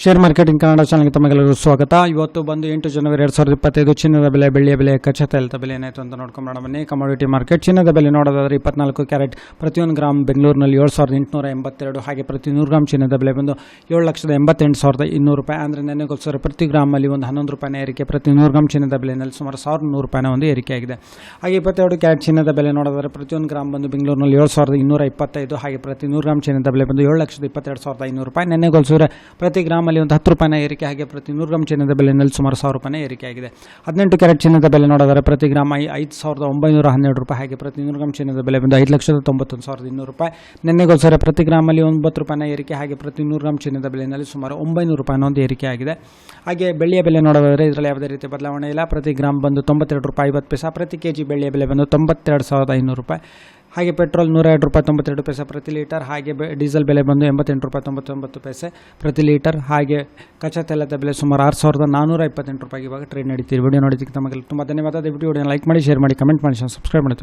Share marketing Kannada ಚಾನಲ್ಗೆ ತಮಗೆಲ್ಲರಿಗೂ ಸ್ವಾಗತ. ಇವತ್ತು ಬಂದು 8 ಜನವರಿ 2025 ಚಿನ್ನದ ಬೆಲೆ, ಬೆಳ್ಳಿಯ ಬೆಲೆ, ಕಚ್ಚಾ ತೈಲದ ಬೆಲೆ ಏನಾಯಿತು ಅಂತ ನೋಡ್ಕೊಂಬರೋಣ ಬನ್ನಿ. ಕಮೋಡಿಟಿ ಮಾರ್ಕೆಟ್ ಚಿನ್ನದ ಬೆಲೆ ನೋಡೋದಾದರೆ 24 ಕ್ಯಾರೆಟ್ ಪ್ರತಿ 1 ಗ್ರಾಮ್ ಬೆಂಗಳೂರಿನಲ್ಲಿ 7,882, ಹಾಗೆ ಪ್ರತಿ 100 ಗ್ರಾಮ್ ಚಿನ್ನದ ಬೆಲೆ ಬಂದು 7,88,200 ರೂಪಾಯಿ. ಅಂದರೆ ನೆನ್ನೆಗೋಸ್ಕರ ಪ್ರತಿ ಗ್ರಾಮಲ್ಲಿ ಒಂದು 11 ರೂಪಾಯಿನ ಏರಿಕೆ, ಪ್ರತಿ 100 ಗ್ರಾಮ್ ಚಿನ್ನದ ಬೆಲೆಯಲ್ಲಿ ಸುಮಾರು 1,100 ರೂಪಾಯಿನ ಒಂದು ಏರಿಕೆ ಆಗಿದೆ. ಹಾಗೆ 22 ಕ್ಯಾರೆಟ್ ಚಿನ್ನದ ಬೆಲೆ ನೋಡೋದಾದರೆ ಪ್ರತಿ 1 ಗ್ರಾಮ್ ಬಂದು ಬೆಂಗಳೂರಿನಲ್ಲಿ 7,225, ಹಾಗೆ ಪ್ರತಿ 100 ಗ್ರಾಮ್ ಚಿನ್ನದ ಬೆಲೆ ಬಂದು 7,22,500 ರೂಪಾಯಿ. ನೆನ್ನೆಗೋಸ್ಕರ ಪ್ರತಿ ಗ್ರಾಮಲ್ಲಿ ಒಂದು 10 ರೂಪಾಯಿನ ಏರಿಕೆ, ಹಾಗೆ ಪ್ರತಿ 100 ಗ್ರಾಮ್ ಚಿನ್ನದ ಬೆಲೆಯಲ್ಲಿ ಸುಮಾರು 1,000 ರೂಪಾಯಿನ ಏರಿಕೆ ಆಗಿದೆ. 18 ಕ್ಯಾರೆಟ್ ಚಿನ್ನದ ಬೆಲೆ ನೋಡಿದರೆ ಪ್ರತಿ ಗ್ರಾಮ್ 5,912 ರೂಪಾಯಿ, ಹಾಗೆ ಪ್ರತಿ 100 ಗ್ರಾಮ್ ಚಿನ್ನದ ಬೆಲೆ ಬಂದು 5,91,200 ರೂಪಾಯಿ. ನೆನ್ನೆಗೋಸ್ಕರ ಪ್ರತಿ ಗ್ರಾಮಲ್ಲಿ 9 ರೂಪಾಯಿನ ಏರಿಕೆ, ಹಾಗೆ ಪ್ರತಿ 100 ಗ್ರಾಮ್ ಚಿನ್ನದ ಬೆಲೆಯಲ್ಲಿ ಸುಮಾರು 900 ರೂಪಾಯಿನ ಒಂದು ಏರಿಕೆ ಆಗಿದೆ. ಹಾಗೆ ಬೆಳ್ಳಿಯ ಬೆಲೆ ನೋಡೋದಾದರೆ ಇದರಲ್ಲಿ ಯಾವುದೇ ರೀತಿ ಬದಲಾವಣೆ ಇಲ್ಲ. ಪ್ರತಿ ಗ್ರಾಮ್ ಬಂದು 92 ರೂಪಾಯಿ 50 ಪೈಸೆ, ಪ್ರತಿ ಕೆಜಿ ಬೆಳ್ಳಿಯ ಬೆಲೆ ಬಂದು 92,500 ರೂಪಾಯಿ. ಹಾಗೆ ಪೆಟ್ರೋಲ್ 102 ರೂಪಾಯಿ 92 ಪೈಸೆ ಪ್ರತಿ ಲೀಟರ್, ಹಾಗೆ ಡೀಸೆಲ್ ಬೆಲೆ ಬಂದು 88 ರೂಪಾಯಿ 99 ಪೈಸೆ ಪ್ರತಿ ಲೀಟರ್. ಹಾಗೆ ಕಚ್ಚಾ ತೈಲದ ಬೆಲೆ ಸುಮಾರು 6,428 ರೂಪಾಯಿಗೆ ಇವಾಗ ಟ್ರೇಡ್ ನಡೀತೀವಿ. ವಿಡಿಯೋ ನೋಡಿದ್ದಕ್ಕೆ ತಮಗೆ ತುಂಬ ಧನ್ಯವಾದ. ದಯವಿಟ್ಟು ವಿಡಿಯೋ ಲೈಕ್ ಮಾಡಿ, ಶೇರ್ ಮಾಡಿ, ಕಮೆಂಟ್ ಮಾಡಿ, ಸಬ್ಸ್ಕ್ರೈಬ್ ಮಾಡಿ.